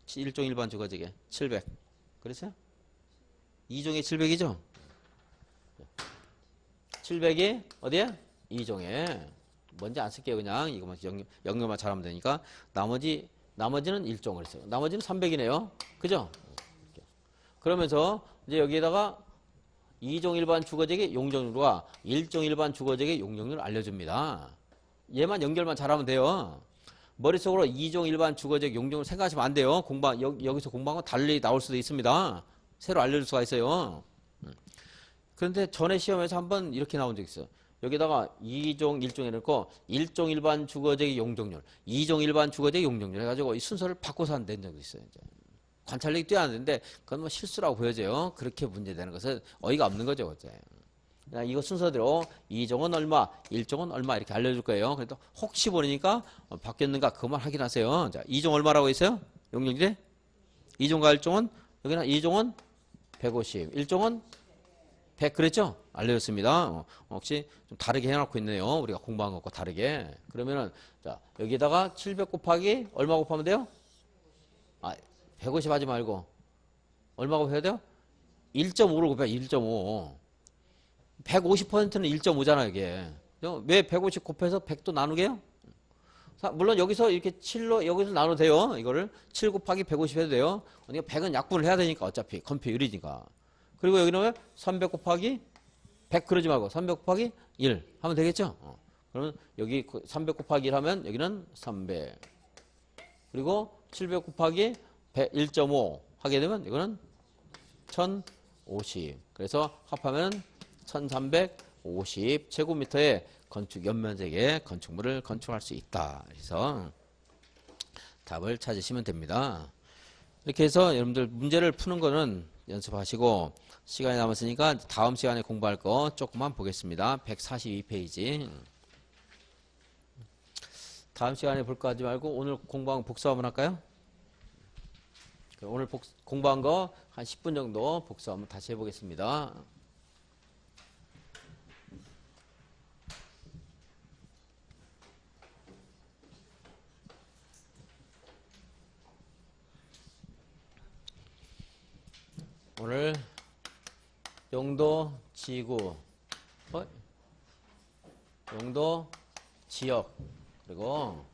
1종 일반 주거지역에 700. 그랬어요? 2종에 700이죠? 700이 어디에? 2종에. 뭔지 안 쓸게요. 그냥 이거만 연결만 잘하면 되니까 나머지는 1종 그랬어요. 나머지는 300이네요. 그죠? 그러면서 이제 여기에다가 2종 일반 주거지역의 용적률과 1종 일반 주거지역의 용적률을 알려줍니다. 얘만 연결만 잘하면 돼요. 머릿속으로 2종 일반 주거지역 용적률 생각하시면 안 돼요. 여기서 공부한 건 달리 나올 수도 있습니다. 새로 알려줄 수가 있어요. 그런데 전에 시험에서 한번 이렇게 나온 적 있어요. 여기다가 2종, 1종 해놓고 1종 일반 주거지역의 용적률, 2종 일반 주거지역의 용적률 해가지고 이 순서를 바꿔서 낸 적도 있어요. 이제. 관찰력이 뛰어나는데 그건 뭐 실수라고 보여져요. 그렇게 문제되는 것은 어이가 없는 거죠. 이거 순서대로 2종은 얼마, 1종은 얼마 이렇게 알려줄 거예요. 그래도 혹시 모르니까 바뀌었는가 그것만 확인하세요. 자, 2종 얼마라고 있어요? 용적률이? 2종과 1종은 여기는 2종은 150, 1종은 100 그랬죠? 알려줬습니다. 혹시 좀 다르게 해놓고 있네요. 우리가 공부한 것과 다르게. 그러면은 자 여기다가 700 곱하기 얼마 곱하면 돼요? 150 하지 말고 얼마 곱해야 돼요? 1.5를 곱해야 1.5. 150%는 1.5잖아 이게. 왜 150 곱해서 100도 나누게요? 물론 여기서 이렇게 7로 여기서 나눠도 돼요. 이거를 7 곱하기 150 해도 돼요. 그러니까 100은 약분을 해야 되니까 어차피 건폐율이니까. 그리고 여기는 300 곱하기 100 그러지 말고 300 곱하기 1 하면 되겠죠? 그러면 여기 300 곱하기 1 하면 여기는 300. 그리고 700 곱하기 1.5 하게 되면 이거는 1050. 그래서 합하면 1350 제곱미터의 건축 연면적의 건축물을 건축할 수 있다. 그래서 답을 찾으시면 됩니다. 이렇게 해서 여러분들 문제를 푸는 거는 연습하시고 시간이 남았으니까 다음 시간에 공부할 거 조금만 보겠습니다. 142페이지. 다음 시간에 볼 거 하지 말고 오늘 공부한 복습 한번 할까요? 오늘 공부한 거 한 10분 정도 복습 한번 다시 해보겠습니다. 오늘 용도, 지구, 용도, 지역, 그리고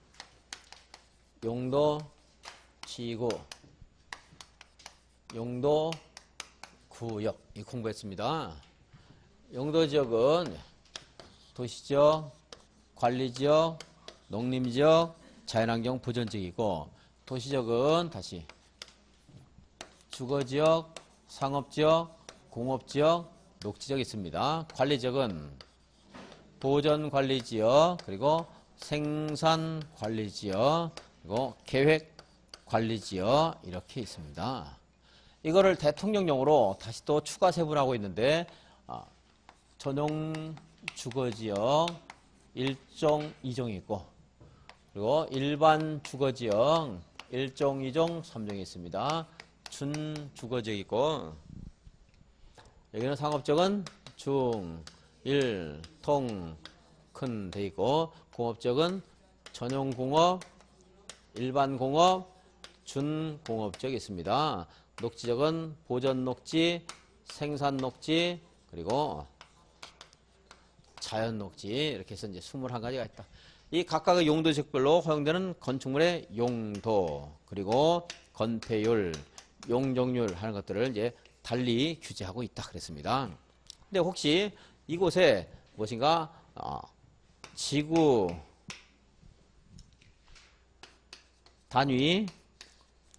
용도, 지구, 용도, 구역 이 공부했습니다. 용도 지역은 도시지역, 관리지역, 농림지역, 자연환경 보전지역이고 도시지역은 다시 주거지역, 상업지역, 공업지역, 녹지지역이 있습니다. 관리지역은 보전관리지역, 그리고 생산관리지역, 그리고 계획관리지역 이렇게 있습니다. 이거를 대통령령으로 다시 또 추가 세분하고 있는데 전용 주거지역 1종, 2종이 있고 그리고 일반 주거지역 1종, 2종, 3종이 있습니다. 준주거지역이 있고 여기는 상업지역은 중, 일, 통, 큰 돼 있고 공업지역은 전용공업, 일반공업, 준공업지역이 있습니다. 녹지지역은 보전녹지, 생산녹지, 그리고 자연녹지 이렇게 해서 이제 21가지가 있다. 이 각각의 용도지역별로 허용되는 건축물의 용도, 그리고 건폐율, 용적률 하는 것들을 이제 달리 규제하고 있다 그랬습니다. 근데 혹시 이곳에 무엇인가 지구 단위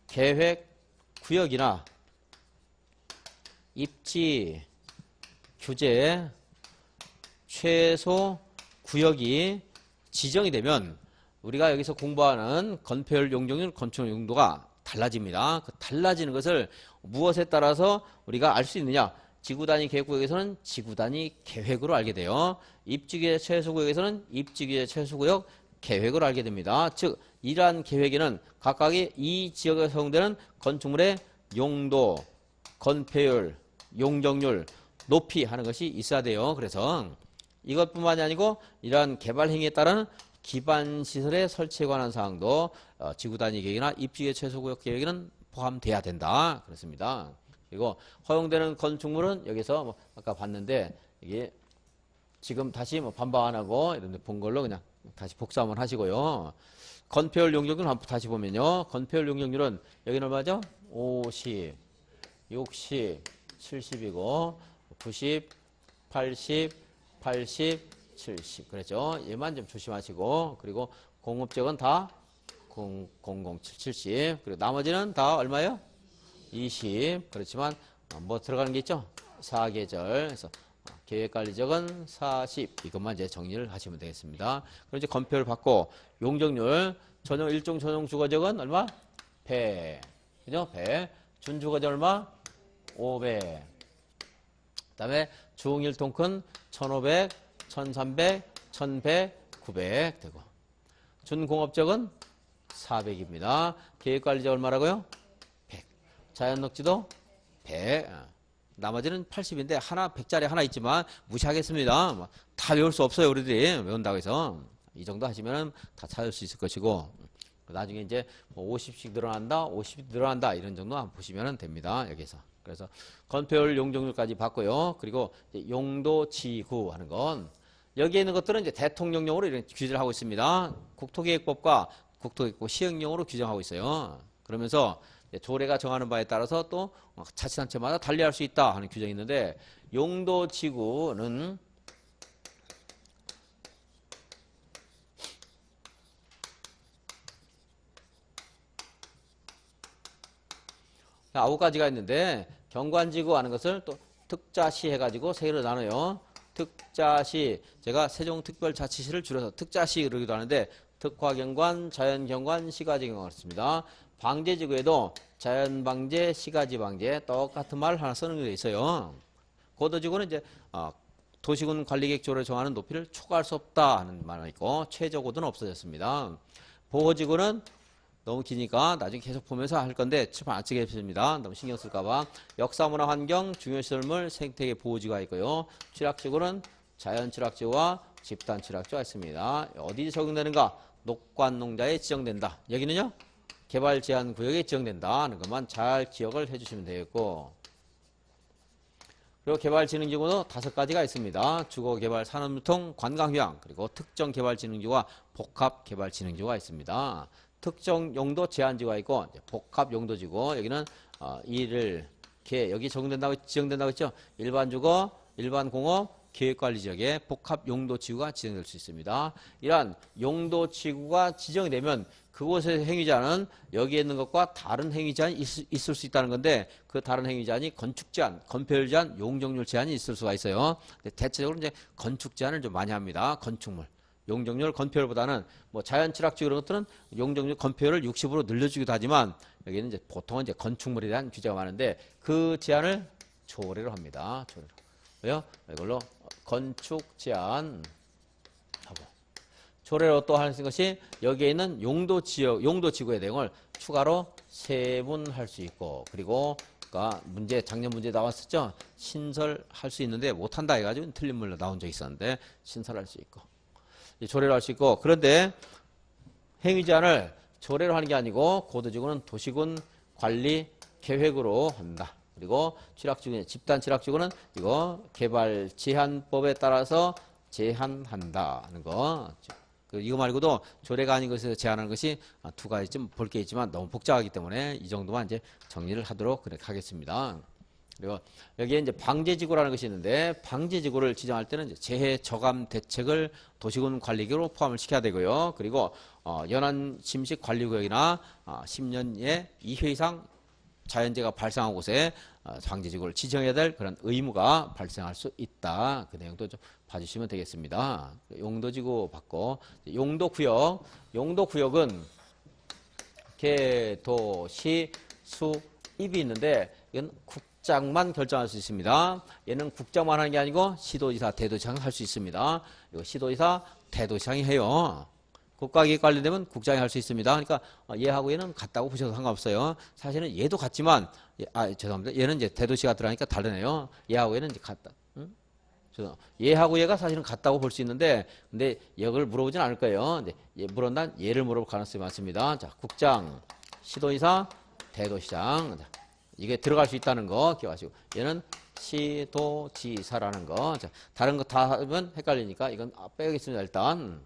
계획 구역이나 입지 규제 최소 구역이 지정이 되면 우리가 여기서 공부하는 건폐율, 용적률, 건축 용도가 달라집니다. 그 달라지는 것을 무엇에 따라서 우리가 알 수 있느냐? 지구단위 계획구역에서는 지구단위 계획으로 알게 돼요. 입지규제 최소구역에서는 입지규제 최소구역 계획으로 알게 됩니다. 즉 이러한 계획에는 각각의 이 지역에 사용되는 건축물의 용도, 건폐율, 용적률, 높이 하는 것이 있어야 돼요. 그래서 이것뿐만이 아니고 이러한 개발 행위에 따른 기반시설의 설치에 관한 사항도 지구단위 계획이나 입지규제 최소구역 계획에는 포함돼야 된다. 그렇습니다. 그리고 허용되는 건축물은 여기서 뭐 아까 봤는데 이게 지금 다시 뭐 반박 안 하고 이런 데 본 걸로 그냥 다시 복사 한번 하시고요. 건폐율 용적률 한번 다시 보면요. 건폐율 용적률은 여기는 얼마죠? 50, 60, 70이고 90, 80, 80, 70 그렇죠. 얘만 좀 조심하시고 그리고 공업지역은 다 007, 70 그리고 나머지는 다 얼마예요? 20 그렇지만 뭐 들어가는 게 있죠? 사계절 그래서 계획관리지역은 40 이것만 이제 정리를 하시면 되겠습니다. 그럼 이제 건폐율 받고 용적률 전용 1종 전용 주거지역은 얼마? 100 그죠? 100 준주거지역 얼마? 500 그 다음에 중 1통 큰 1500 1300 1100 900 되고 준공업지역은 400입니다. 계획관리지역 얼마라고요? 100 자연녹지도 100 나머지는 80인데 하나 100짜리 하나 있지만 무시하겠습니다. 다 외울 수 없어요. 우리들이 외운다고 해서 이 정도 하시면 다 찾을 수 있을 것이고 나중에 이제 뭐 50씩 늘어난다 50이 늘어난다 이런 정도 한번 보시면 됩니다. 여기서 그래서 건폐율 용적률까지 봤고요. 그리고 용도 지구 하는 건 여기에 있는 것들은 이제 대통령령으로 이런 규제를 하고 있습니다. 국토계획법과 국토계획법 시행령으로 규정하고 있어요. 그러면서 조례가 정하는 바에 따라서 또 자치단체마다 달리할 수 있다 하는 규정이 있는데 용도지구는 아홉 가지가 있는데 경관지구 하는 것을 또 특자시 해가지고 세 개로 나눠요. 특자시 제가 세종특별자치시를 줄여서 특자시 그러기도 하는데 특화경관, 자연경관, 시가지경관 그렇습니다. 방제지구에도 자연방제, 시가지방제 똑같은 말 하나 쓰는 게 있어요. 고도지구는 이제 도시군 관리계획 조례를 정하는 높이를 초과할 수 없다 하는 말이 있고 최저고도는 없어졌습니다. 보호지구는 너무 기니까 나중에 계속 보면서 할 건데 안 쓰겠습니다. 너무 신경 쓸까봐. 역사문화 환경, 중요시설물, 생태계 보호지구가 있고요. 취락지구는 자연취락지구와 집단취락지구가 있습니다. 어디 적용되는가? 녹관농자에 지정된다. 여기는요. 개발제한구역에 지정된다 하는 것만 잘 기억을 해주시면 되겠고, 그리고 개발진흥지구도 5가지가 있습니다. 주거개발, 산업유통, 관광휴양, 그리고 특정개발진흥지구와 복합개발진흥지구가 있습니다. 특정 용도 제한지구가 있고 복합용도지구, 여기는 여기 지정된다고 했죠. 일반주거, 일반공업, 계획관리지역에 복합용도지구가 지정될 수 있습니다. 이러한 용도지구가 지정이 되면 그곳의 행위자는 여기에 있는 것과 다른 행위자는 있을 수 있다는 건데, 그 다른 행위자니 건축 제한, 건폐율 제한, 용적률 제한이 있을 수가 있어요. 근데 대체적으로 이제 건축 제한을 좀 많이 합니다. 건축물. 용적률, 건폐율보다는 뭐 자연취락지구 이런 것들은 용적률, 건폐율을 60으로 늘려주기도 하지만 여기는 이제 보통은 이제 건축물에 대한 규제가 많은데 그 제한을 조례로 합니다. 조례로. 왜요? 이걸로 건축 제한 하고. 조례로 또 하는 것이 여기에 있는 용도지구의 내용을 추가로 세분할 수 있고, 그리고 작년 문제 나왔었죠. 신설할 수 있는데 못한다 해가지고 틀린 물로 나온 적이 있었는데 신설할 수 있고, 조례로 할 수 있고. 그런데 행위제한을 조례로 하는 게 아니고 고도지구는 도시군 관리 계획으로 한다. 그리고 취락지구, 집단 취락지구는 이거 개발 제한법에 따라서 제한한다 하는 거. 이거 말고도 조례가 아닌 것에서 제한하는 것이 2가지 좀 볼 게 있지만 너무 복잡하기 때문에 이 정도만 이제 정리를 하도록 그렇게 하겠습니다. 그리고 여기에 이제 방제지구라는 것이 있는데, 방제지구를 지정할 때는 이제 재해 저감 대책을 도시군 관리구역으로 포함을 시켜야 되고요. 그리고 연안 침식 관리구역이나 10년에 2회 이상 자연재해가 발생한 곳에 방제지구를 지정해야 될 그런 의무가 발생할 수 있다. 그 내용도 좀 봐주시면 되겠습니다. 용도지구 받고, 용도구역은 개, 도, 시, 수, 입이 있는데 이건 국장만 결정할 수 있습니다. 얘는 국장만 하는 게 아니고 시도지사, 대도시장 할 수 있습니다. 이거 시도지사, 대도시장이 해요. 국가기획 관련되면 국장이 할 수 있습니다. 그러니까 얘하고 얘는 같다고 보셔도 상관없어요. 사실은 얘도 같지만, 죄송합니다. 얘는 이제 대도시가 들어가니까 다르네요. 얘하고 얘는 이제 같다. 얘하고 얘가 사실은 같다고 볼 수 있는데, 근데 이걸 물어보진 않을 거예요. 근데 물어난 얘를 물어볼 가능성이 많습니다. 자, 국장, 시도지사, 대도시장. 이게 들어갈 수 있다는 거 기억하시고, 얘는 시도지사라는 거. 자, 다른 거 다 하면 헷갈리니까 이건 빼겠습니다. 일단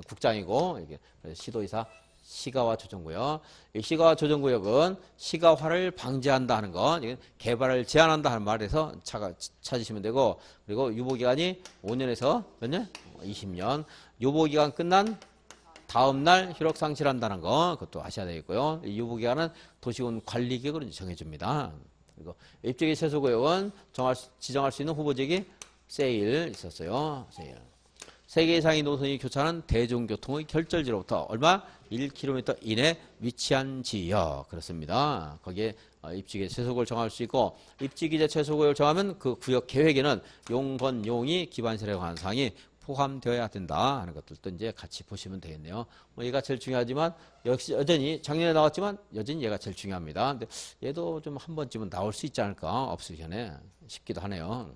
국장이고, 이게 시도지사, 시가화 조정구역. 이 시가화 조정구역은 시가화를 방지한다 하는 거, 개발을 제한한다 하는 말에서 찾으시면 되고, 그리고 유보기간이 5년에서 몇 년? 20년. 유보기간 끝난 다음 날 효력 상실한다는 거, 그것도 아셔야 되겠고요. 이 유보기간은 도시군 관리계획으로 정해줍니다. 그리고 입지기 최소구역은 지정할 수 있는 후보지역이 세일 있었어요. 세일. 3개 이상의 노선이 교차하는 대중교통의 결절지로부터 얼마? 1km 이내 위치한 지역. 그렇습니다. 거기에 입지기재 최소구역을 정할 수 있고, 입지기재 최소구역을 정하면 그 구역 계획에는 용건, 용이, 기반시설에 관한 사항이 포함되어야 된다 하는 것들도 이제 같이 보시면 되겠네요. 얘가 제일 중요하지만, 역시 여전히 작년에 나왔지만 여전히 얘가 제일 중요합니다. 근데 얘도 좀 한 번쯤은 나올 수 있지 않을까? 없기 전에 싶기도 하네요.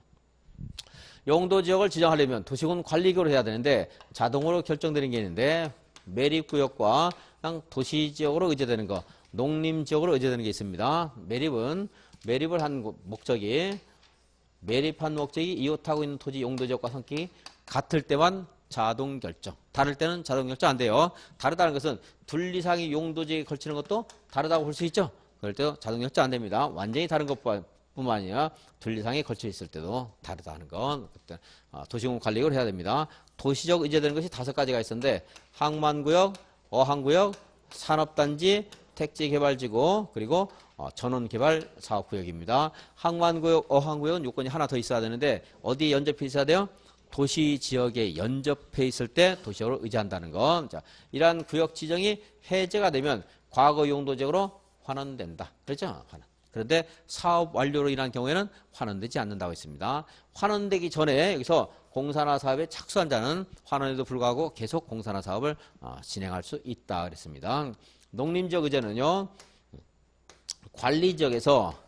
용도지역을 지정하려면 도시군 관리구역으로 해야 되는데 자동으로 결정되는 게 있는데, 매립구역과 그냥 도시지역으로 의제되는 거, 농림지역으로 의제되는 게 있습니다. 매립을 한 목적이, 매립한 목적이 이웃하고 있는 토지 용도지역과 성격이 같을 때만 자동 결정, 다를 때는 자동 결정 안 돼요. 다르다는 것은 둘 이상의 용도지역에 걸치는 것도 다르다고 볼 수 있죠. 그럴 때도 자동 결정 안 됩니다. 완전히 다른 것뿐만 아니라 둘 이상에 걸쳐 있을 때도 다르다는 건 도시군 관리를 해야 됩니다. 도시적 의제되는 것이 5가지가 있었는데, 항만구역, 어항구역, 산업단지, 택지개발지구, 그리고 전원개발사업구역입니다. 항만구역, 어항구역은 요건이 하나 더 있어야 되는데 어디에 연접해 있어야 돼요? 도시지역에 연접해 있을 때 도시적으로 의제한다는 것. 자, 이러한 구역 지정이 해제가 되면 과거 용도적으로 환원된다. 그렇죠? 환원. 그런데 사업 완료로 인한 경우에는 환원되지 않는다고 했습니다. 환원되기 전에 여기서 공사나 사업에 착수한 자는 환원에도 불구하고 계속 공사나 사업을 진행할 수 있다 그랬습니다. 농림지역 의제는요. 관리지역에서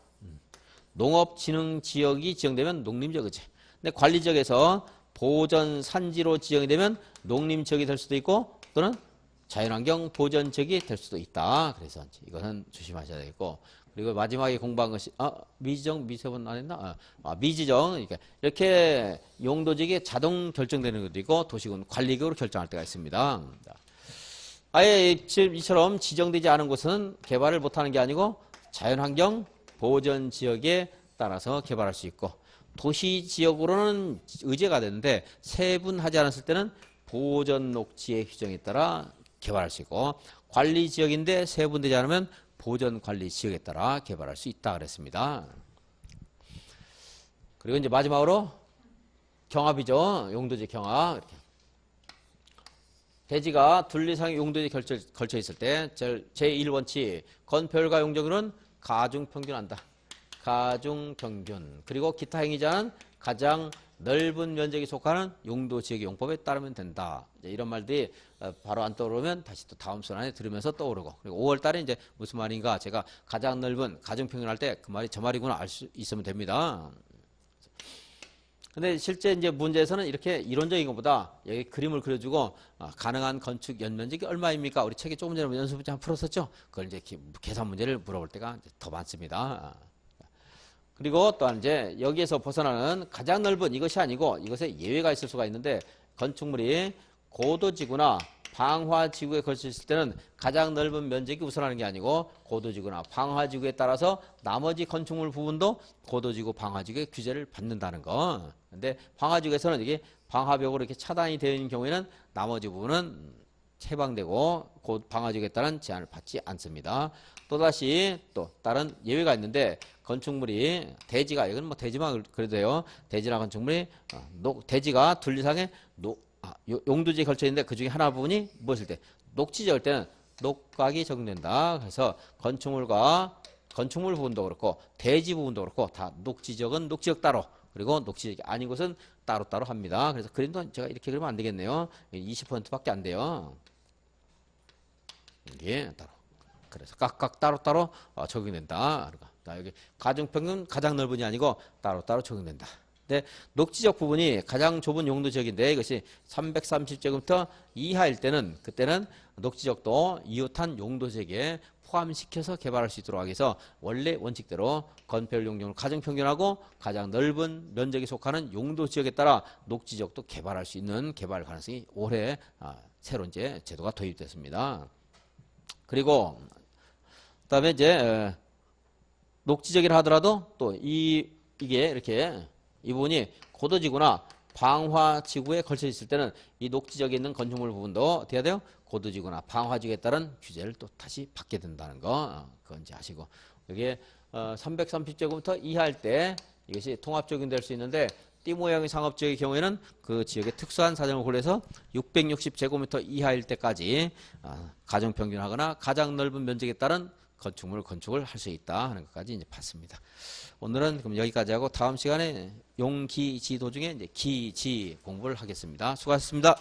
농업진흥지역이 지정되면 농림지역 의제. 근데 관리지역에서 보전산지로 지정이 되면 농림지역이 될 수도 있고 또는 자연환경 보전지역이 될 수도 있다. 그래서 이거는 조심하셔야 되겠고, 그리고 마지막에 공부한 것이 미지정 미세번 안 했나? 미지정. 그러니까 이렇게 용도지역이 자동 결정되는 것도 있고 도시군 관리국으로 결정할 때가 있습니다. 아예 이처럼 지정되지 않은 곳은 개발을 못하는 게 아니고 자연환경 보전지역에 따라서 개발할 수 있고, 도시지역으로는 의제가 되는데 세분하지 않았을 때는 보전녹지의 규정에 따라 개발할 수 있고, 관리지역인데 세분되지 않으면 보전관리지역에 따라 개발할 수 있다 그랬습니다. 그리고 이제 마지막으로 경합이죠. 용도지 경합. 이렇게. 대지가 둘 이상의 용도지 걸쳐 있을 때 제1원칙 건폐율과 용적률은 가중평균한다. 가중평균. 그리고 기타 행위자는 가장 넓은 면적에 속하는 용도지역의 용법에 따르면 된다. 이런 말들이 바로 안 떠오르면 다시 또 다음 순환에 들으면서 떠오르고, 그리고 5월 달에 이제 무슨 말인가 제가 가장 넓은 가중평균 할 때 그 말이 저 말이구나 알 수 있으면 됩니다. 근데 실제 이제 문제에서는 이렇게 이론적인 것보다 여기 그림을 그려주고 가능한 건축 연면적이 얼마입니까? 우리 책에 조금 전에 연습 문제 한번 풀었었죠? 그걸 이제 계산 문제를 물어볼 때가 더 많습니다. 그리고 또한 이제 여기에서 벗어나는 가장 넓은 이것이 아니고 이것에 예외가 있을 수가 있는데, 건축물이 고도지구나 방화지구에 걸쳐 있을 때는 가장 넓은 면적이 우선하는 게 아니고 고도지구나 방화지구에 따라서 나머지 건축물 부분도 고도지구 방화지구의 규제를 받는다는 거. 근데 방화지구에서는 이게 방화벽으로 이렇게 차단이 되어 있는 경우에는 나머지 부분은 해방되고 방화지구에 따른 제한을 받지 않습니다. 또다시 또 다른 예외가 있는데, 건축물이 대지가, 이건 뭐 대지만 그래도 돼요. 대지나 건축물이 대지가 둘 이상의 용도지에 걸쳐 있는데 그 중에 하나 부분이 무엇일 때 녹지지역일 때는 녹각이 적용된다. 그래서 건축물과 건축물 부분도 그렇고 대지 부분도 그렇고 다 녹지지역은 녹지지역 따로, 그리고 녹지지역이 아닌 곳은 따로따로 합니다. 그래서 그림도 제가 이렇게 그리면 안 되겠네요. 20%밖에 안 돼요. 이게 따로. 그래서 각각 따로따로 적용된다. 여기 가중평균 가장 넓은이 아니고 따로따로 적용된다. 근데 녹지적 부분이 가장 좁은 용도 지역인데 이것이 330제곱미터 이하일 때는 그때는 녹지적도 이웃한 용도 지역에 포함시켜서 개발할 수 있도록 하기 위해서 원래 원칙대로 건폐율 용적률 가중평균하고 가장 넓은 면적에 속하는 용도 지역에 따라 녹지적도 개발할 수 있는 개발 가능성이 올해 새로 이제 제도가 도입됐습니다. 그리고 그다음에 이제 녹지적이라 하더라도 또 이게 이렇게 이 부분이 고도지구나 방화지구에 걸쳐 있을 때는 이 녹지적에 있는 건축물 부분도 어떻게 해야 돼요? 고도지구나 방화지구에 따른 규제를 또 다시 받게 된다는 거, 그건 이제 아시고, 여기에 330제곱미터 이하일 때 이것이 통합 적용될 수 있는데, 띠 모양의 상업지역의 경우에는 그 지역의 특수한 사정을 고려해서 660제곱미터 이하일 때까지 가중평균하거나 가장 넓은 면적에 따른 건축을 할 수 있다 하는 것까지 이제 봤습니다. 오늘은 그럼 여기까지 하고 다음 시간에 용기지 도중에 이제 기지 공부를 하겠습니다. 수고하셨습니다.